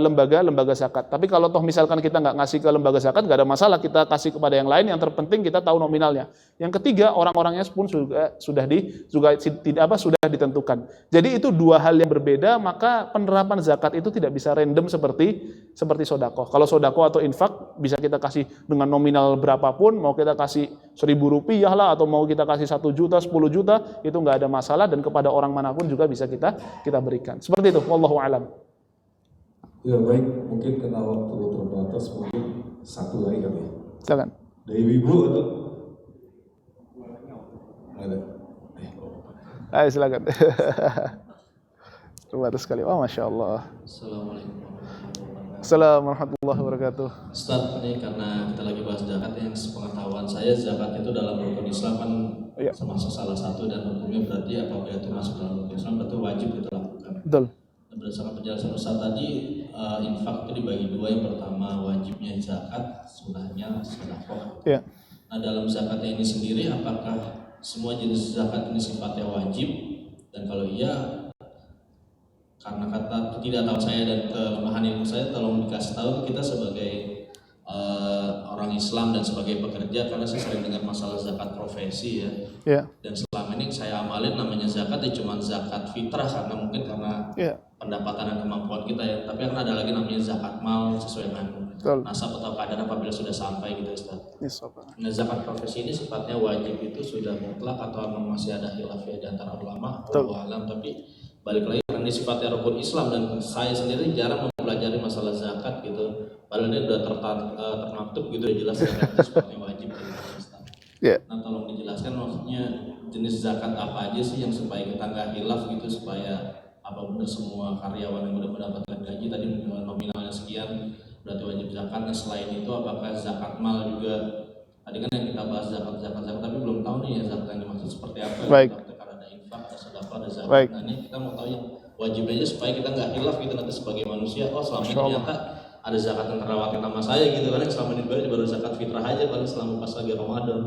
lembaga zakat. Tapi kalau toh misalkan kita nggak ngasih ke lembaga zakat, nggak ada masalah, kita kasih kepada yang lain. Yang terpenting kita tahu nominalnya. Yang ketiga, orang-orangnya pun sudah ditentukan. Jadi itu 2 hal yang berbeda, maka penerapan zakat itu tidak bisa random seperti sodakoh. Kalau sodakoh atau infak bisa kita kasih dengan nominal berapapun, mau kita kasih 1.000 rupiah lah, atau mau kita kasih 1 juta, 10 juta, itu nggak ada masalah, dan kepada orang manapun juga bisa kita berikan. Seperti itu, wallahu a'lam. Ya baik, mungkin karena waktu terbatas, mungkin satu lagi kami. Silakan. Dari ibu atau ada? Ayo silakan. Terbatas sekali. Oh, masya Allah. Assalamualaikum warahmatullahi wabarakatuh. Ustaz, ini karena kita lagi bahas zakat, yang sepengetahuan saya zakat itu dalam rukun Islam kan termasuk salah satu, dan hukumnya berarti apabila itu masuk dalam rukun Islam berarti wajib kita lakukan. Betul. Dan berdasarkan penjelasan Ustaz tadi, infak itu dibagi 2. Yang pertama wajibnya zakat, sunnahnya sedekah. Iya. Nah, dalam zakatnya ini sendiri, apakah semua jenis zakat ini sifatnya wajib? Dan kalau iya, karena kata ketidaktahuan saya dan kelemahan ilmu saya, tolong dikasih tahu kita sebagai orang Islam dan sebagai pekerja, karena saya sering dengar masalah zakat profesi ya. Yeah. Dan selama ini saya amalin namanya zakat ya cuma zakat fitrah, karena mungkin karena pendapatan dan kemampuan kita ya. Tapi kan ada lagi namanya zakat mal sesuai dengan nasab atau kadar apabila sudah sampai gitu Ustaz. Yes, nah, zakat profesi ini sifatnya wajib itu sudah mutlak atau masih ada khilaf ya di antara ulama? Wallahu a'lam. Tapi balik lagi, karena ini sifatnya rukun Islam dan saya sendiri jarang mempelajari masalah zakat gitu. Padahal ini udah termaktub gitu, jelas zakat itu sifatnya wajib gitu. Nah, tolong dijelaskan maksudnya jenis zakat apa aja sih yang supaya kita nggak khilaf gitu, supaya apa benar semua karyawan yang udah mendapatkan gaji tadi nominalnya sekian berarti wajib zakat. Nah, selain itu apakah zakat mal juga? Tadi kan yang kita bahas zakat, tapi belum tahu nih ya zakat yang dimaksud seperti apa. Baik. Ada infak, ada sedekah, ada zakat. Baik. Nah, ini kita mau tahu yang wajib aja supaya kita nggak khilaf gitu nanti sebagai manusia. Oh, selama ini ternyata ada zakat yang terlewatin sama saya gitu kan, yang selama ini baru zakat fitrah aja paling selama pas lagi Ramadan.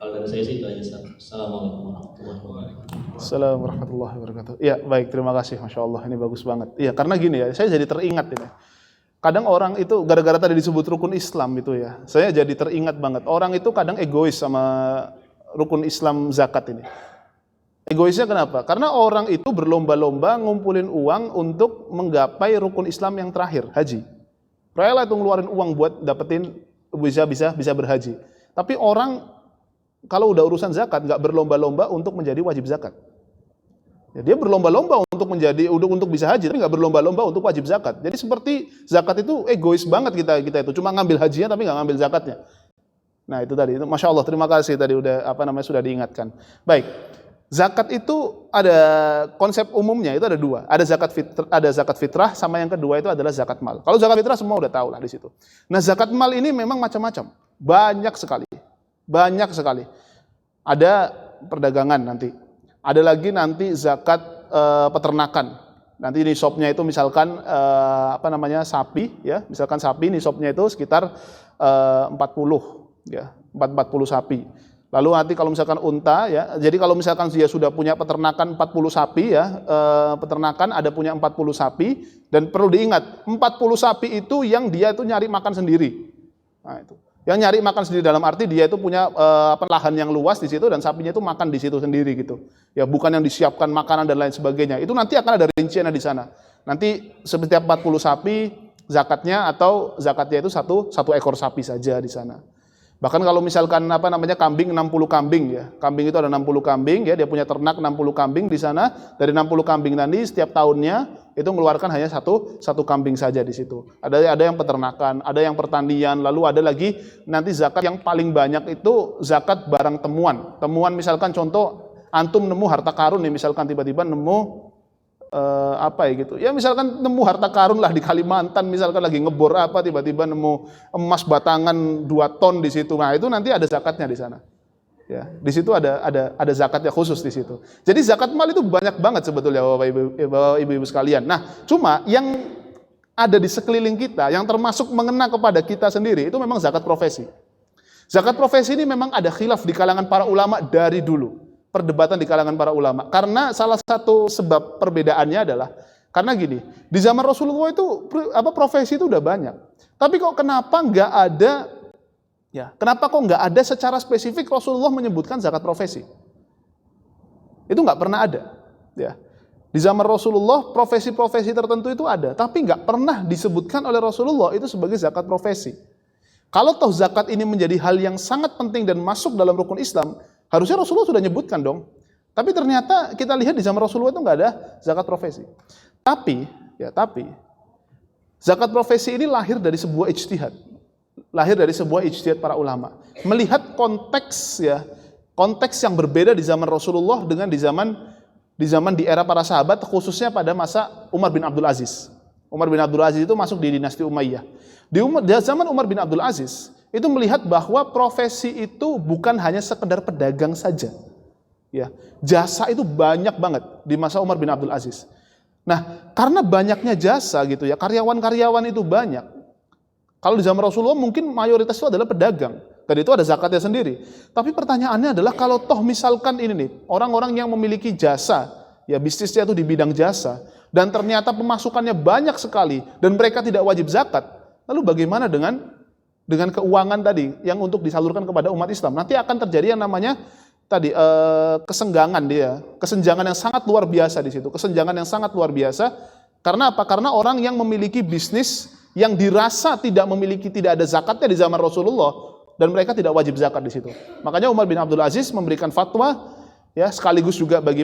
Kalau dari saya sih itu aja. Assalamualaikum warahmatullahi wabarakatuh. Assalamualaikum warahmatullahi wabarakatuh. Iya, baik, terima kasih, masya Allah, ini bagus banget. Iya, karena gini ya, saya jadi teringat ini. Kadang orang itu gara-gara tadi disebut rukun Islam itu ya, saya jadi teringat banget. Orang itu kadang egois sama rukun Islam zakat ini. Egoisnya kenapa? Karena orang itu berlomba-lomba ngumpulin uang untuk menggapai rukun Islam yang terakhir, haji. Rela itu ngeluarin uang buat dapetin bisa berhaji. Tapi orang kalau udah urusan zakat nggak berlomba-lomba untuk menjadi wajib zakat. Ya, dia berlomba-lomba untuk bisa haji, tapi nggak berlomba-lomba untuk wajib zakat. Jadi seperti zakat itu egois banget kita itu, cuma ngambil hajinya tapi nggak ngambil zakatnya. Nah itu tadi, masya Allah, terima kasih tadi sudah diingatkan. Baik, zakat itu ada konsep umumnya itu ada 2, ada zakat fitrah sama yang kedua itu adalah zakat mal. Kalau zakat fitrah semua udah tahu lah di situ. Nah zakat mal ini memang macam-macam, banyak sekali. Ada perdagangan nanti. Ada lagi nanti zakat peternakan. Nanti nisabnya itu misalkan sapi ya, misalkan sapi nisabnya itu sekitar 40 ya, 40 sapi. Lalu nanti kalau misalkan unta ya, jadi kalau misalkan dia sudah punya peternakan 40 sapi ya, peternakan ada punya 40 sapi, dan perlu diingat 40 sapi itu yang dia itu nyari makan sendiri. Nah itu. Yang nyari makan sendiri dalam arti dia itu punya lahan yang luas di situ dan sapinya itu makan di situ sendiri gitu. Ya bukan yang disiapkan makanan dan lain sebagainya. Itu nanti akan ada rinciannya di sana. Nanti setiap 40 sapi zakatnya itu satu ekor sapi saja di sana. Bahkan kalau misalkan kambing 60 kambing ya. Kambing itu ada 60 kambing ya, dia punya ternak 60 kambing di sana. Dari 60 kambing tadi setiap tahunnya itu mengeluarkan hanya satu kambing saja di situ. Ada yang peternakan, ada yang pertanian, lalu ada lagi nanti zakat yang paling banyak itu zakat barang temuan. Temuan misalkan contoh antum nemu harta karun nih, misalkan tiba-tiba nemu gitu. Ya misalkan nemu harta karun lah di Kalimantan, misalkan lagi ngebor tiba-tiba nemu emas batangan 2 ton di situ. Nah, itu nanti ada zakatnya di sana. Ya, di situ ada zakatnya khusus di situ. Jadi zakat mal itu banyak banget sebetulnya Bapak Ibu sekalian. Nah, cuma yang ada di sekeliling kita yang termasuk mengena kepada kita sendiri itu memang zakat profesi. Zakat profesi ini memang ada khilaf di kalangan para ulama dari dulu. Perdebatan di kalangan para ulama. Karena salah satu sebab perbedaannya adalah karena gini, di zaman Rasulullah itu profesi itu udah banyak. Tapi kok kenapa nggak ada secara spesifik Rasulullah menyebutkan zakat profesi? Itu nggak pernah ada. Ya. Di zaman Rasulullah profesi-profesi tertentu itu ada, tapi nggak pernah disebutkan oleh Rasulullah itu sebagai zakat profesi. Kalau toh zakat ini menjadi hal yang sangat penting dan masuk dalam rukun Islam, harusnya Rasulullah sudah nyebutkan dong. Tapi ternyata kita lihat di zaman Rasulullah itu nggak ada zakat profesi. Tapi zakat profesi ini lahir dari sebuah ijtihad. Lahir dari sebuah ijtihad para ulama. Melihat konteks yang berbeda di zaman Rasulullah dengan di zaman di era para sahabat, khususnya pada masa Umar bin Abdul Aziz. Umar bin Abdul Aziz itu masuk di dinasti Umayyah. Di zaman Umar bin Abdul Aziz itu melihat bahwa profesi itu bukan hanya sekedar pedagang saja. Ya, jasa itu banyak banget di masa Umar bin Abdul Aziz. Nah, karena banyaknya jasa gitu ya, karyawan-karyawan itu banyak. Kalau di zaman Rasulullah mungkin mayoritas itu adalah pedagang, dan itu ada zakatnya sendiri. Tapi pertanyaannya adalah kalau toh misalkan ini nih, orang-orang yang memiliki jasa, ya bisnisnya itu di bidang jasa, dan ternyata pemasukannya banyak sekali, dan mereka tidak wajib zakat, lalu bagaimana dengan keuangan tadi yang untuk disalurkan kepada umat Islam? Nanti akan terjadi yang namanya kesenjangan yang sangat luar biasa di situ, kesenjangan yang sangat luar biasa. Karena apa? Karena orang yang memiliki bisnis yang dirasa tidak ada zakatnya di zaman Rasulullah, dan mereka tidak wajib zakat di situ. Makanya Umar bin Abdul Aziz memberikan fatwa, ya sekaligus juga bagi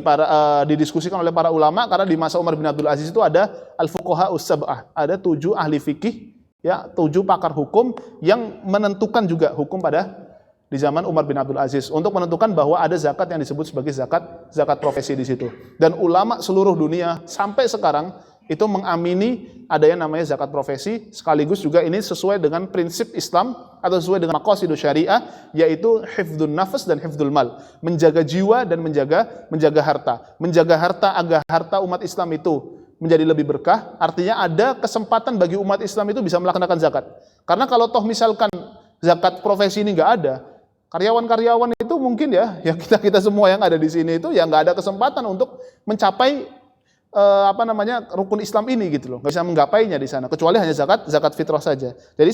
didiskusikan oleh para ulama, karena di masa Umar bin Abdul Aziz itu ada al-fuqaha us-sab'ah, ada 7 ahli fikih. Ya, 7 pakar hukum yang menentukan juga hukum di zaman Umar bin Abdul Aziz untuk menentukan bahwa ada zakat yang disebut sebagai zakat profesi di situ. Dan ulama seluruh dunia sampai sekarang itu mengamini ada yang namanya zakat profesi, sekaligus juga ini sesuai dengan prinsip Islam atau sesuai dengan maqasidus syariah, yaitu hifdzun nafas dan hifdzul mal, menjaga jiwa dan menjaga harta. Menjaga harta agar harta umat Islam itu menjadi lebih berkah, artinya ada kesempatan bagi umat Islam itu bisa melaksanakan zakat. Karena kalau toh misalkan zakat profesi ini nggak ada, karyawan-karyawan itu mungkin ya kita semua yang ada di sini itu ya nggak ada kesempatan untuk mencapai rukun Islam ini gitu loh, nggak bisa menggapainya di sana, kecuali hanya zakat fitrah saja. Jadi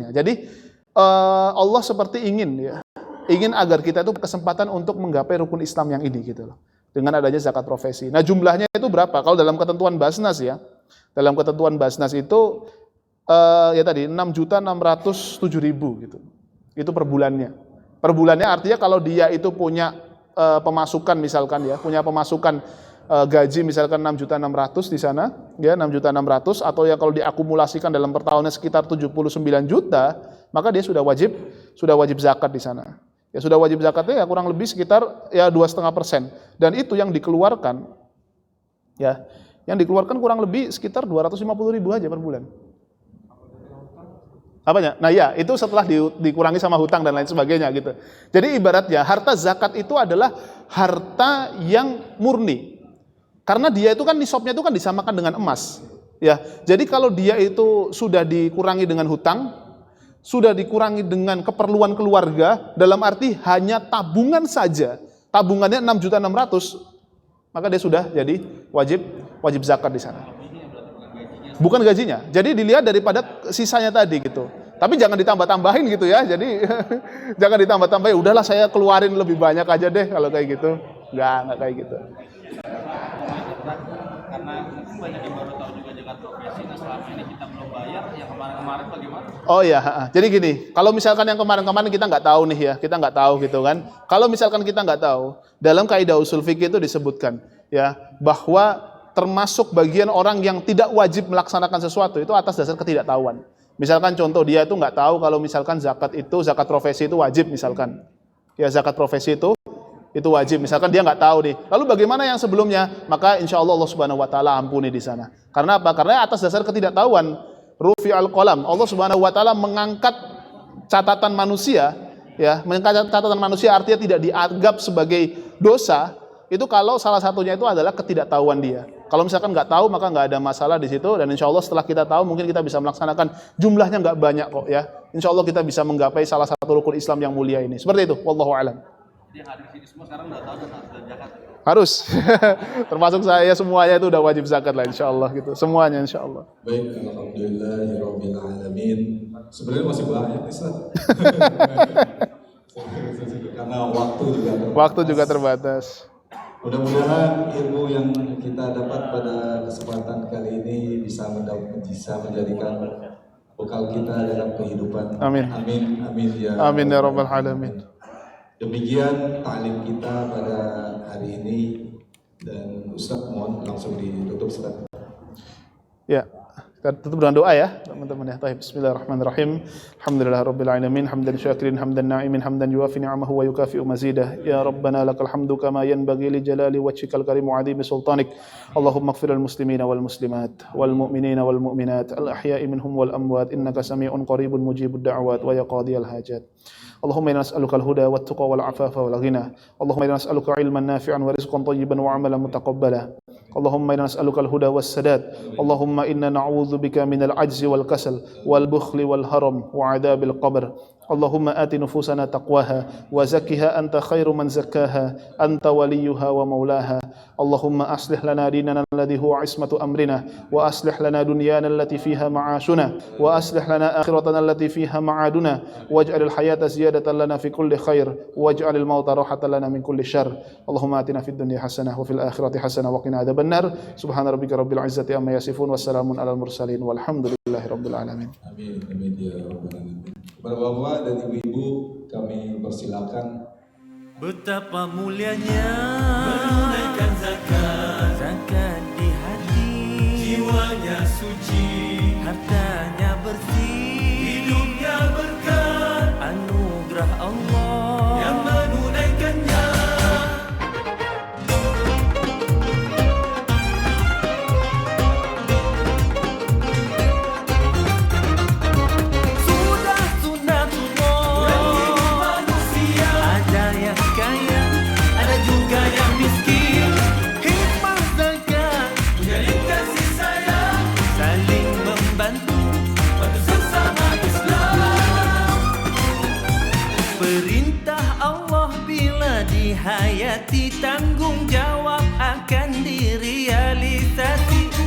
Jadi Allah seperti ingin agar kita itu berkesempatan untuk menggapai rukun Islam yang ini gitu loh, dengan adanya zakat profesi. Nah, jumlahnya itu berapa? Kalau dalam ketentuan Basnas ya. Dalam ketentuan Basnas itu 6.607.000 gitu. Itu per bulannya. Per bulannya artinya kalau dia itu punya pemasukan misalkan ya, punya pemasukan gaji misalkan 6.600.000 di sana, ya 6.600.000, atau ya kalau diakumulasikan dalam per tahunnya sekitar 79 juta, maka dia sudah wajib zakat di sana. Ya sudah wajib zakatnya ya kurang lebih sekitar ya 2,5%. Dan itu yang dikeluarkan kurang lebih sekitar 250.000 aja per bulan. Apanya? Nah ya, itu setelah dikurangi sama hutang dan lain sebagainya gitu. Jadi ibaratnya harta zakat itu adalah harta yang murni. Karena dia itu kan nisabnya itu kan disamakan dengan emas. Ya, jadi kalau dia itu sudah dikurangi dengan hutang, sudah dikurangi dengan keperluan keluarga, dalam arti hanya tabungan saja, tabungannya 6.600.000, maka dia sudah jadi wajib zakat di sana. Bukan gajinya. Jadi dilihat daripada sisanya tadi gitu. Tapi jangan ditambah-tambahin gitu ya. Jadi jangan ditambah-tambahin. Udahlah saya keluarin lebih banyak aja deh kalau kayak gitu. Enggak kayak gitu. Karena mungkin banyak yang baru tahu juga zakat profesi. Nah selama ini kita belum bayar, yang kemarin-kemarin bagaimana? Oh iya, jadi gini, kalau misalkan yang kemarin-kemarin kita nggak tahu nih ya, kita nggak tahu gitu kan. Kalau misalkan kita nggak tahu, dalam kaidah usul fikih itu disebutkan ya bahwa termasuk bagian orang yang tidak wajib melaksanakan sesuatu itu atas dasar ketidaktahuan. Misalkan contoh dia itu nggak tahu kalau misalkan zakat profesi itu wajib misalkan. Ya zakat profesi itu wajib. Misalkan dia nggak tahu nih. Lalu bagaimana yang sebelumnya? Maka insya Allah Subhanahu Wa Taala ampuni di sana. Karena apa? Karena atas dasar ketidaktahuan. Rufi al-qalam. Allah Subhanahu Wa Taala mengangkat catatan manusia. Ya, mengangkat catatan manusia artinya tidak dianggap sebagai dosa. Itu kalau salah satunya itu adalah ketidaktahuan dia. Kalau misalkan nggak tahu maka nggak ada masalah di situ, dan insya Allah setelah kita tahu mungkin kita bisa melaksanakan, jumlahnya nggak banyak kok ya. Insya Allah kita bisa menggapai salah satu rukun Islam yang mulia ini. Seperti itu. Wallahu a'lam. Jadi hadir sini semua sekarang udah tahu dan harus zakat. Harus. Termasuk saya semuanya itu udah wajib zakat lah insya Allah gitu. Semuanya insya Allah. Baik, alhamdulillahirabbil alamin. Sebenarnya masih banyak nih, Ustaz. Karena waktu juga terbatas. Mudah-mudahan ilmu yang kita dapat pada kesempatan kali ini bisa menjadikan bekal kita dalam kehidupan. Amin. Amin ya. Amin ya rabbal alamin. Demikian ta'lim kita pada hari ini, dan Ustaz mohon langsung ditutup Ustaz. Ya, kita tutup dengan doa ya teman-teman ya. Bismillahirrahmanirrahim. Alhamdulillahirabbil alamin, hamdan syakirin, hamdan na'imin, hamdan yuwafi ni'amahu wa yukafi'u mazidah. Ya Rabbana lakal hamdu kama yanbaghi li jalali wajhikal karim wa 'azimi sultanik. Allahumma ighfir lil muslimina wal muslimat wal mu'minina wal mu'minat al ahya'i minhum wal amwat innaka sami'un qaribun mujibud da'wat wa ya qadiyal hajat. Allahumma inna nas'aluka al-huda wat tuqa wal 'afafa wal ghina. Allahumma inna nas'aluka 'ilman nafi'an wa rizqan thayyiban wa 'amalan mutaqabbala. Allahumma inna nas'aluka al-huda was sadad. Allahumma inna na'udzubika minal 'ajzi wal kasal wal bukhli wal haram wa 'adzabil qabr. Allahumma ati nufusana taqwaha wa zakkiha anta khairu man zakkaha anta waliyuha wa maulaha. Allahumma aslih lana dinana alladhi huwa 'ismatu amrina wa aslih lana dunyana allati fiha ma'ashuna wa aslih lana akhiratana allati fiha ma'aduna waj'alil hayata ziyadatan lana fi kulli khair waj'alil mauta rahatan lana min kulli syarr. Allahumma atina fid dunya hasanah wa fil akhirati hasanah wa qina adzaban nar. Subhana rabbika rabbil izzati amma yasifun, wassalamun alal mursalin walhamdulillahi rabbil alamin. Amin ya rabbal alamin. Para bapak dan ibu-ibu kami persilakan. Betapa mulianya menunaikan zakat di hati, jiwanya suci, hartanya bersih, hidupnya berkah, anugerah Allah yang menunaikannya. Sudah sunatullah, hidup manusia, ada yang kaya, ada juga yang miskin. Hikmah zakat menjadi kasih sayang, saling membantu, bantu sesama Islam. Perintah Allah bila dihayati, tanggung jawab akan direalisasi.